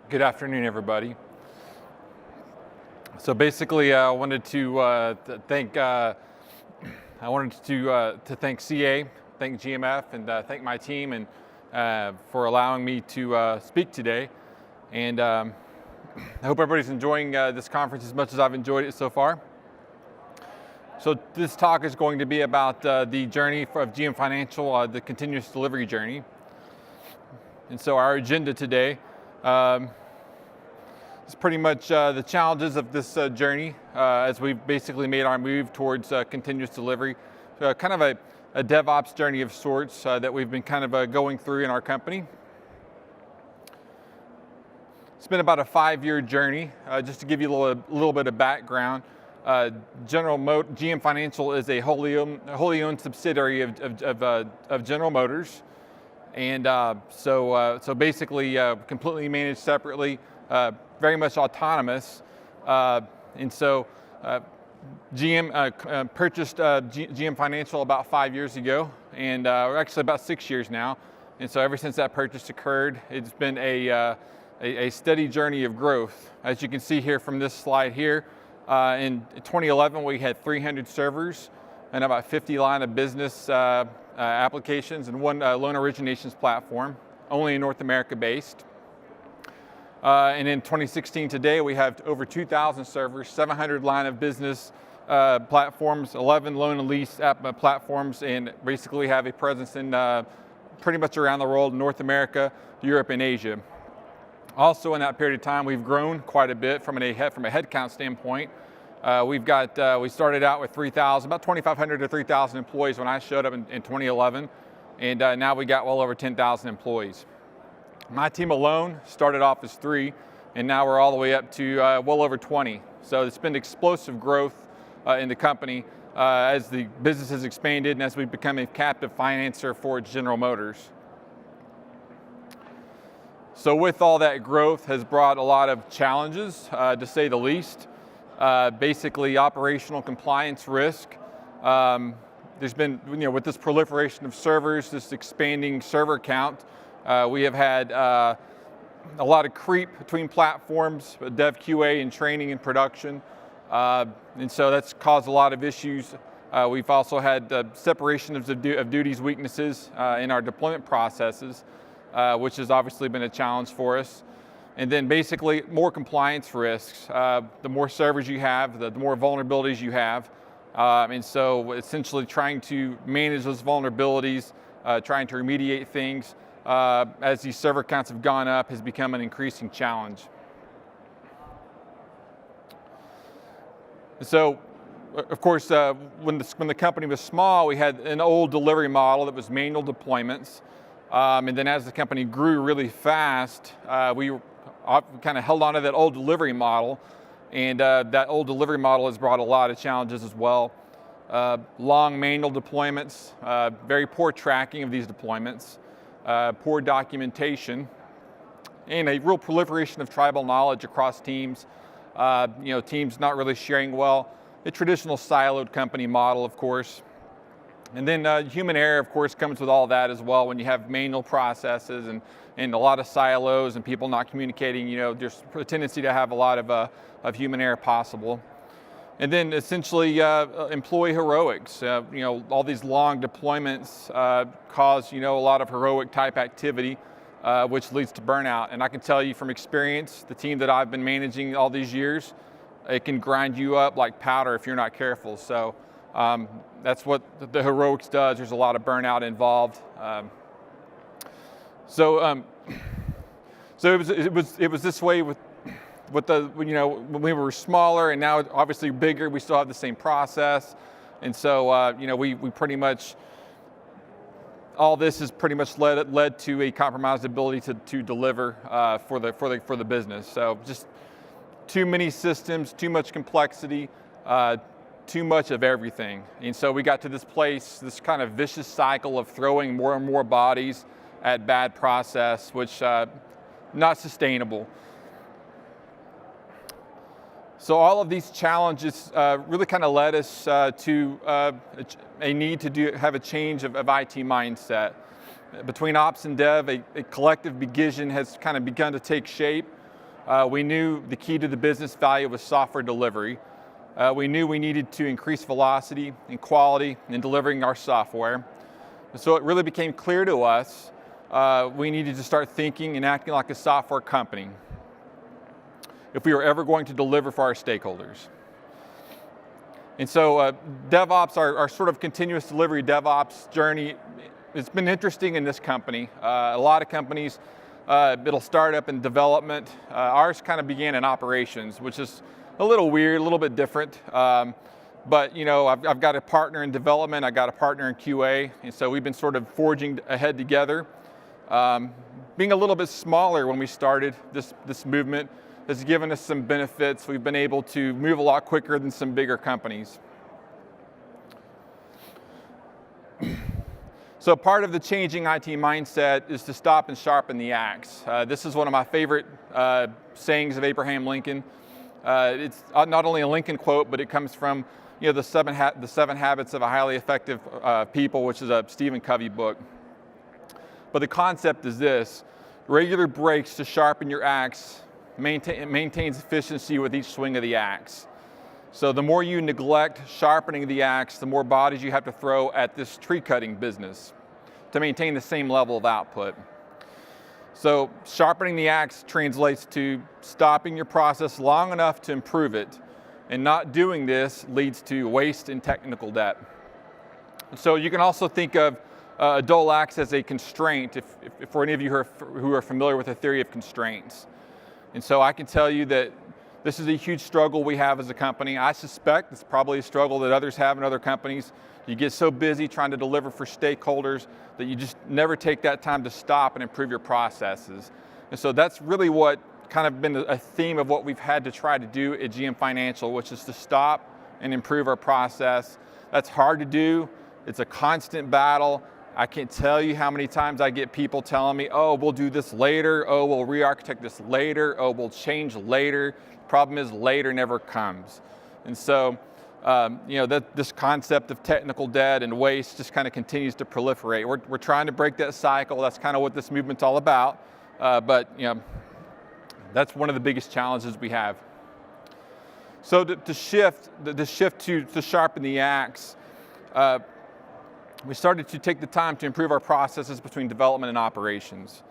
Good afternoon, everybody. So basically, I wanted to thank CA, thank GMF, and thank my team and for allowing me to speak today. And I hope everybody's enjoying this conference as much as I've enjoyed it so far. So this talk is going to be about the journey of GM Financial, the continuous delivery journey. And so our agenda today is pretty much the challenges of this journey as we've basically made our move towards continuous delivery. Kind of a DevOps journey of sorts that we've been kind of going through in our company. It's been about a 5-year journey. Just to give you a little bit of background, GM Financial is a wholly owned subsidiary of General Motors. And so basically completely managed separately, very much autonomous. And so GM purchased GM Financial about 5 years ago, and or actually about 6 years now. And so ever since that purchase occurred, it's been a steady journey of growth. As you can see here from this slide here, in 2011 we had 300 servers and about 50 line of business applications and one loan originations platform, only in North America based. And in 2016 today, we have over 2,000 servers, 700 line of business platforms, 11 loan and lease platforms, and basically have a presence in pretty much around the world, North America, Europe, and Asia. Also in that period of time, we've grown quite a bit from a headcount standpoint. We started out with 3,000, about 2,500 to 3,000 employees when I showed up in 2011, and now we got well over 10,000 employees. My team alone started off as 3, and now we're all the way up to well over 20. So it's been explosive growth in the company as the business has expanded and as we've become a captive financer for General Motors. So with all that growth has brought a lot of challenges, to say the least. Basically operational compliance risk. There's been, with this proliferation of servers, this expanding server count, we have had a lot of creep between platforms, dev QA and training and production. And so that's caused a lot of issues. We've also had separation of duties weaknesses in our deployment processes, which has obviously been a challenge for us. And then basically more compliance risks. The more servers you have, the more vulnerabilities you have. And so essentially trying to manage those vulnerabilities, trying to remediate things as these server counts have gone up has become an increasing challenge. So, of course, when the company was small, we had an old delivery model that was manual deployments. And then as the company grew really fast, we kind of held on to that old delivery model, and that old delivery model has brought a lot of challenges as well. Long manual deployments, very poor tracking of these deployments, poor documentation, and a real proliferation of tribal knowledge across teams. Teams not really sharing well. A traditional siloed company model, of course. And then human error, of course, comes with all that as well. When you have manual processes and a lot of silos and people not communicating, there's a tendency to have a lot of human error possible. And then essentially employee heroics. All these long deployments cause, a lot of heroic type activity, which leads to burnout. And I can tell you from experience, the team that I've been managing all these years, it can grind you up like powder if you're not careful. So that's what the heroics does. There's a lot of burnout involved. So it was this way with when we were smaller, and now obviously bigger. We still have the same process, and so we pretty much all this has pretty much led to a compromised ability to deliver for the business. So just too many systems, too much complexity. Too much of everything. And so we got to this place, this kind of vicious cycle of throwing more and more bodies at bad process, which not sustainable. So all of these challenges really kind of led us to a need to have a change of IT mindset. Between ops and dev, a collective vision has kind of begun to take shape. We knew the key to the business value was software delivery. We knew we needed to increase velocity and quality in delivering our software. And so it really became clear to us we needed to start thinking and acting like a software company if we were ever going to deliver for our stakeholders. And so DevOps, our sort of continuous delivery DevOps journey, it's been interesting in this company. A lot of companies, it'll start up in development. Ours kind of began in operations, which is a little weird, a little bit different. But you know, I've got a partner in development, I got a partner in QA, and so we've been sort of forging ahead together. Being a little bit smaller when we started this movement has given us some benefits. We've been able to move a lot quicker than some bigger companies. So part of the changing IT mindset is to stop and sharpen the axe. This is one of my favorite sayings of Abraham Lincoln. It's not only a Lincoln quote, but it comes from the seven Habits of a Highly Effective People, which is a Stephen Covey book. But the concept is this: regular breaks to sharpen your axe maintains efficiency with each swing of the axe. So the more you neglect sharpening the axe, the more bodies you have to throw at this tree cutting business to maintain the same level of output. So sharpening the axe translates to stopping your process long enough to improve it, and not doing this leads to waste and technical debt. So you can also think of a dull axe as a constraint, if for any of you who are familiar with the theory of constraints. And so I can tell you that this is a huge struggle we have as a company. I suspect it's probably a struggle that others have in other companies. You get so busy trying to deliver for stakeholders that you just never take that time to stop and improve your processes. And so that's really what kind of been a theme of what we've had to try to do at GM Financial, which is to stop and improve our process. That's hard to do. It's a constant battle. I can't tell you how many times I get people telling me, oh, we'll do this later, oh, we'll re-architect this later, oh, we'll change later. Problem is, later never comes. And so, this concept of technical debt and waste just kind of continues to proliferate. We're trying to break that cycle. That's kind of what this movement's all about. But that's one of the biggest challenges we have. So to shift to sharpen the axe, we started to take the time to improve our processes between development and operations.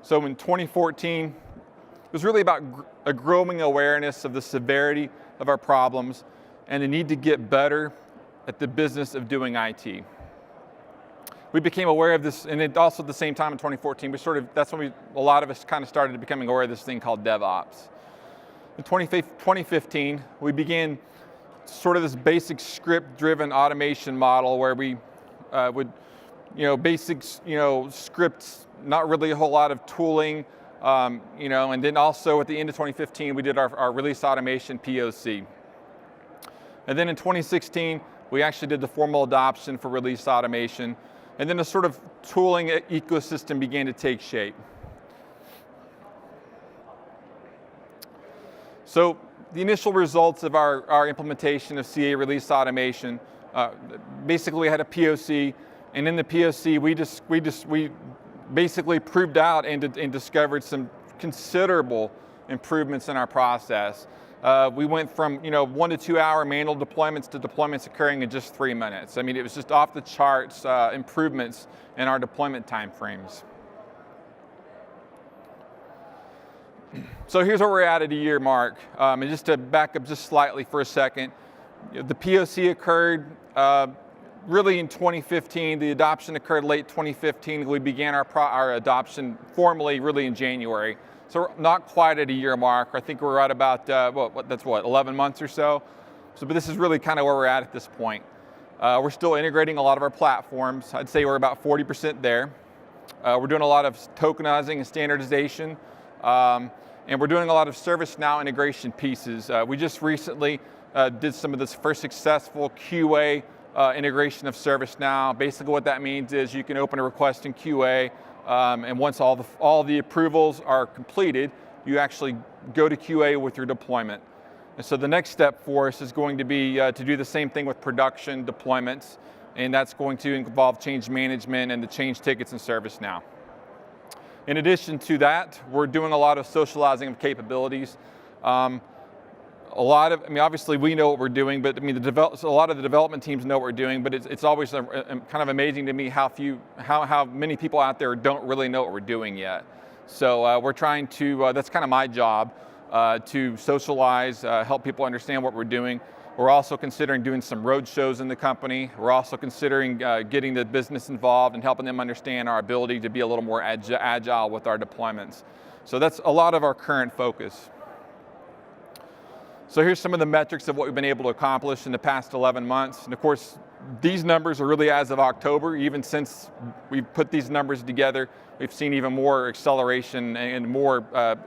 So in 2014, it was really about a growing awareness of the severity of our problems and the need to get better at the business of doing IT. We became aware of this, and it also at the same time in 2014, that's when a lot of us kind of started becoming aware of this thing called DevOps. In 2015, we began sort of this basic script-driven automation model where we would, basic, scripts, not really a whole lot of tooling, and then also at the end of 2015, we did our release automation POC. And then in 2016, we actually did the formal adoption for release automation, and then a sort of tooling ecosystem began to take shape. So the initial results of our implementation of CA release automation, basically we had a POC, and in the POC we basically proved out and discovered some considerable improvements in our process. We went from 1 to 2 hour manual deployments to deployments occurring in just 3 minutes. I mean, it was just off the charts improvements in our deployment timeframes. So here's where we're at a year mark. And just to back up just slightly for a second, the POC occurred really in 2015. The adoption occurred late 2015. We began our adoption formally really in January. So we're not quite at a year mark. I think we're at about, 11 months or so. But this is really kind of where we're at this point. We're still integrating a lot of our platforms. I'd say we're about 40% there. We're doing a lot of tokenizing and standardization. And we're doing a lot of ServiceNow integration pieces. We just recently did some of this first successful QA integration of ServiceNow. Basically what that means is you can open a request in QA, and once all the approvals are completed, you actually go to QA with your deployment. And so the next step for us is going to be to do the same thing with production deployments, and that's going to involve change management and the change tickets in ServiceNow. In addition to that, we're doing a lot of socializing of capabilities. Obviously we know what we're doing, but a lot of the development teams know what we're doing, but it's always kind of amazing to me how many people out there don't really know what we're doing yet. So we're trying to, that's kind of my job, to socialize, help people understand what we're doing. We're also considering doing some road shows in the company. We're also considering getting the business involved and helping them understand our ability to be a little more agile with our deployments. So that's a lot of our current focus. So here's some of the metrics of what we've been able to accomplish in the past 11 months. And of course, these numbers are really as of October. Even since we've put these numbers together, we've seen even more acceleration and more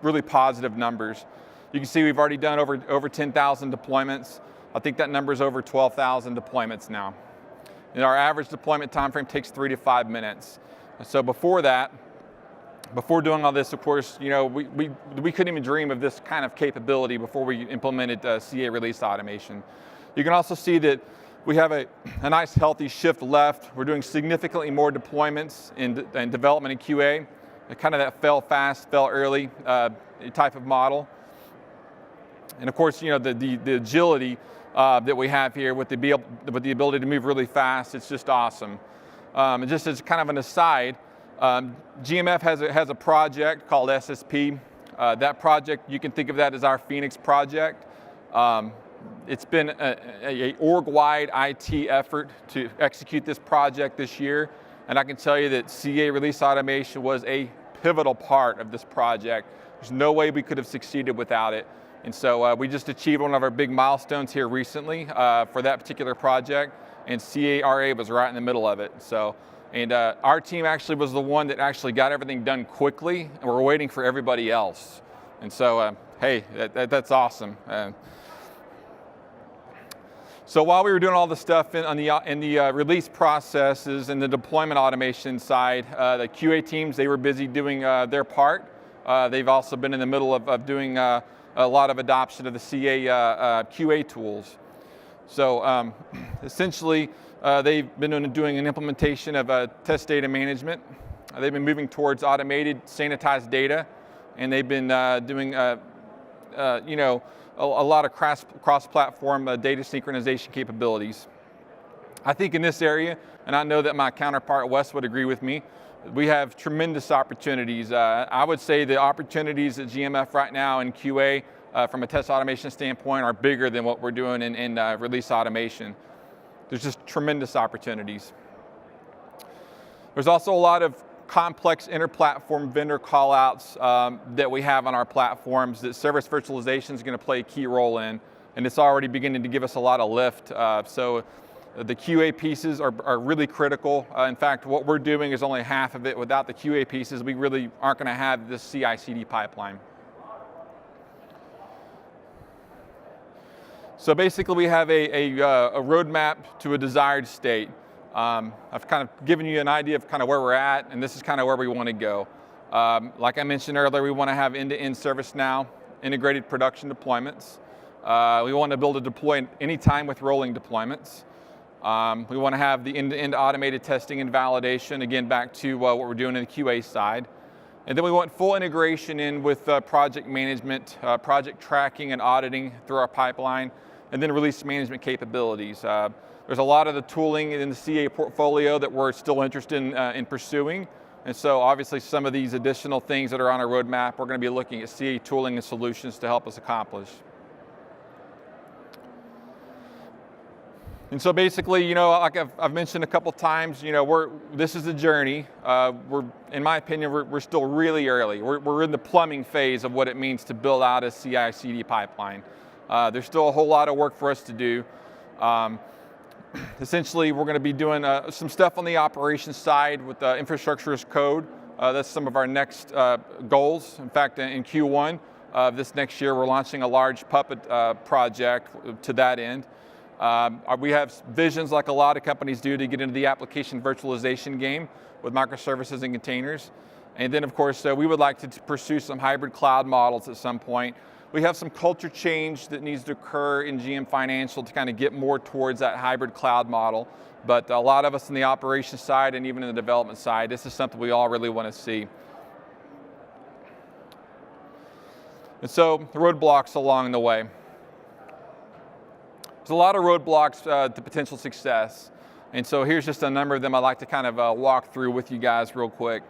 really positive numbers. You can see we've already done over 10,000 deployments. I think that number is over 12,000 deployments now. And our average deployment time frame takes 3 to 5 minutes. So before doing all this, of course, we couldn't even dream of this kind of capability before we implemented CA release automation. You can also see that we have a nice healthy shift left. We're doing significantly more deployments in development and QA, kind of that fail fast, fail early type of model. And of course, the agility that we have here with the ability to move really fast, it's just awesome. And just as kind of an aside, GMF has a project called SSP. That project, you can think of that as our Phoenix project. It's been a org-wide IT effort to execute this project this year, and I can tell you that CA release automation was a pivotal part of this project. There's no way we could have succeeded without it. And so we just achieved one of our big milestones here recently for that particular project, and CARA was right in the middle of it. So, and our team actually was the one that actually got everything done quickly, and we're waiting for everybody else. And so, hey, that's awesome. So while we were doing all the stuff in the release processes and the deployment automation side, the QA teams, they were busy doing their part. They've also been in the middle of doing a lot of adoption of the CA QA tools. So essentially, they've been doing an implementation of test data management. They've been moving towards automated, sanitized data, and they've been doing a lot of cross-platform data synchronization capabilities. I think in this area, and I know that my counterpart Wes would agree with me, we have tremendous opportunities. I would say the opportunities at GMF right now in QA from a test automation standpoint are bigger than what we're doing in release automation. There's just tremendous opportunities. There's also a lot of complex inter-platform vendor callouts that we have on our platforms that service virtualization is going to play a key role in, and it's already beginning to give us a lot of lift. So the QA pieces are really critical. In fact, what we're doing is only half of it. Without the QA pieces, we really aren't going to have this CI/CD pipeline. So basically, we have a roadmap to a desired state. I've kind of given you an idea of kind of where we're at, and this is kind of where we want to go. Like I mentioned earlier, we want to have end-to-end ServiceNow integrated production deployments. We want to build a deploy anytime with rolling deployments. We want to have the end-to-end automated testing and validation, again, back to what we're doing in the QA side. And then we want full integration in with project management, project tracking and auditing through our pipeline, and then release management capabilities. There's a lot of the tooling in the CA portfolio that we're still interested in pursuing. And so obviously some of these additional things that are on our roadmap, we're going to be looking at CA tooling and solutions to help us accomplish. And so basically, like I've mentioned a couple times, this is a journey. In my opinion, we're still really early. We're in the plumbing phase of what it means to build out a CI/CD pipeline. There's still a whole lot of work for us to do. Essentially, we're going to be doing some stuff on the operations side with infrastructure as code. That's some of our next goals. In fact, in Q1 of this next year, we're launching a large Puppet project to that end. We have visions, like a lot of companies do, to get into the application virtualization game with microservices and containers. And then, of course, we would like to pursue some hybrid cloud models at some point. We have some culture change that needs to occur in GM Financial to kind of get more towards that hybrid cloud model. But a lot of us in the operations side and even in the development side, this is something we all really want to see. And so roadblocks along the way. There's a lot of roadblocks to potential success. And so here's just a number of them I'd like to kind of walk through with you guys real quick.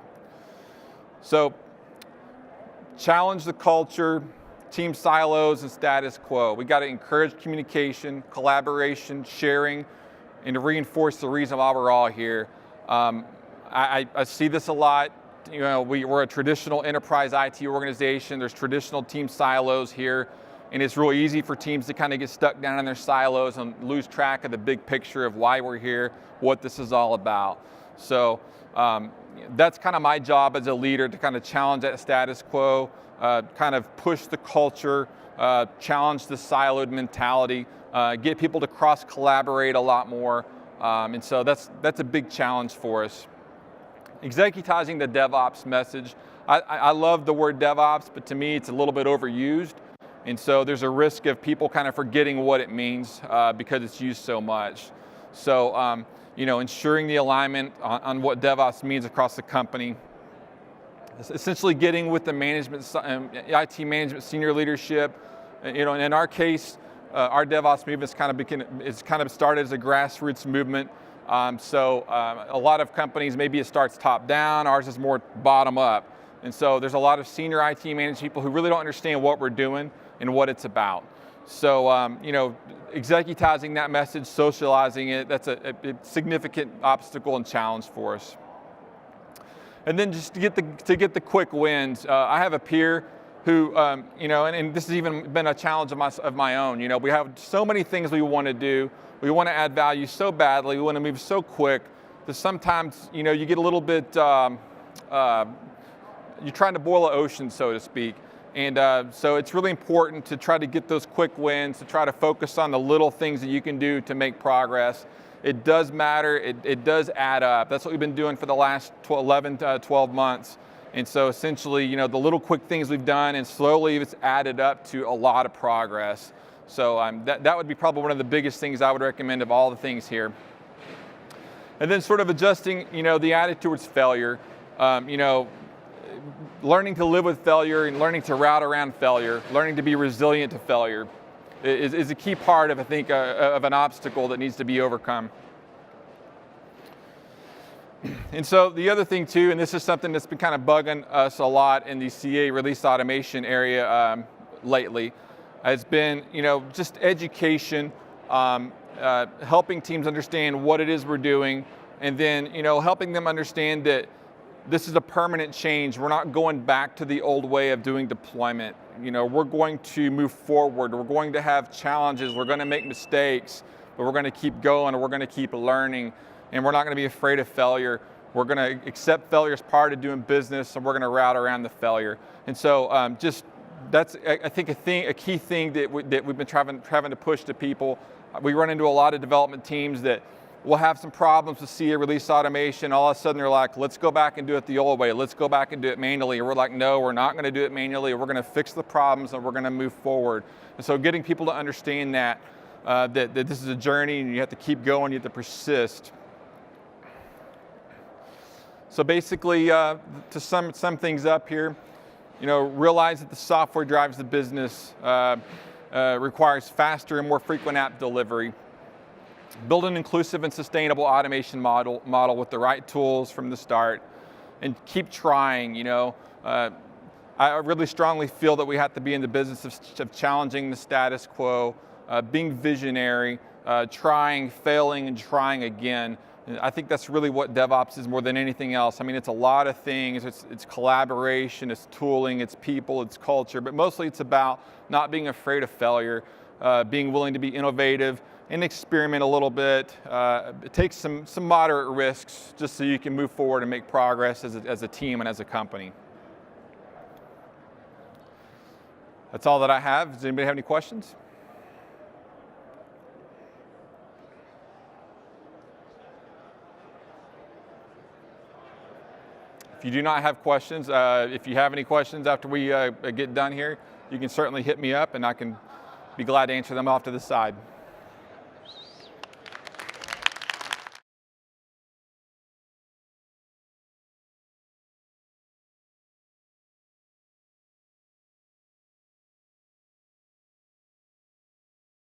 So challenge the culture, team silos, and status quo. We got to encourage communication, collaboration, sharing, and to reinforce the reason why we're all here. I see this a lot. You know, we're a traditional enterprise IT organization. There's traditional team silos here, and it's real easy for teams to kind of get stuck down in their silos and lose track of the big picture of why we're here, what this is all about. So that's kind of my job as a leader, to kind of challenge that status quo, kind of push the culture, challenge the siloed mentality, get people to cross-collaborate a lot more, and so that's a big challenge for us. Executizing the DevOps message. I love the word DevOps, but to me it's a little bit overused, and so there's a risk of people kind of forgetting what it means because it's used so much. So you know, ensuring the alignment on what DevOps means across the company. Essentially getting with the management, IT management, senior leadership. You know, in our case, our DevOps movement it's kind of started as a grassroots movement. So a lot of companies, maybe it starts top down, ours is more bottom up. And so there's a lot of senior IT management people who really don't understand what we're doing and what it's about. So you know, executizing that message, socializing it, that's a significant obstacle and challenge for us. And then just to get the quick wins, I have a peer who, you know, and this has even been a challenge of my own. You know, we have so many things we want to do. We want to add value so badly. We want to move so quick that sometimes, you know, you get a little bit, you're trying to boil an ocean, so to speak. And so it's really important to try to get those quick wins, to try to focus on the little things that you can do to make progress. It does matter, it does add up. That's what we've been doing for the last 11 to 12 months. And so essentially, you know, the little quick things we've done, and slowly it's added up to a lot of progress. So that would be probably one of the biggest things I would recommend of all the things here. And then sort of adjusting, you know, the attitude towards failure. You know, learning to live with failure and learning to route around failure, learning to be resilient to failure is a key part of, I think, of an obstacle that needs to be overcome. And so the other thing too, and this is something that's been kind of bugging us a lot in the CA release automation area lately, has been, you know, just education, helping teams understand what it is we're doing, and then, you know, helping them understand that this is a permanent change. We're not going back to the old way of doing deployment. You know, we're going to move forward. We're going to have challenges. We're going to make mistakes, but we're going to keep going, and we're going to keep learning, and we're not going to be afraid of failure. We're going to accept failure as part of doing business, and we're going to route around the failure. And so just that's, I think, a key thing that we've been having to push to people. We run into a lot of development teams that we'll have some problems with CA release automation. All of a sudden they're like, let's go back and do it the old way. Let's go back and do it manually. And we're like, no, we're not going to do it manually. We're going to fix the problems and we're going to move forward. And so getting people to understand that, that this is a journey and you have to keep going, you have to persist. So basically, to sum things up here, you know, realize that the software drives the business, requires faster and more frequent app delivery. Build an inclusive and sustainable automation model with the right tools from the start, and keep trying. You know, I really strongly feel that we have to be in the business of challenging the status quo, being visionary, trying, failing, and trying again. And I think that's really what DevOps is more than anything else. I mean, it's a lot of things. It's collaboration, it's tooling, it's people, it's culture, but mostly it's about not being afraid of failure, being willing to be innovative, and experiment a little bit. Take some moderate risks just so you can move forward and make progress as a team and as a company. That's all that I have. Does anybody have any questions? If you do not have questions, if you have any questions after we get done here, you can certainly hit me up and I can be glad to answer them off to the side.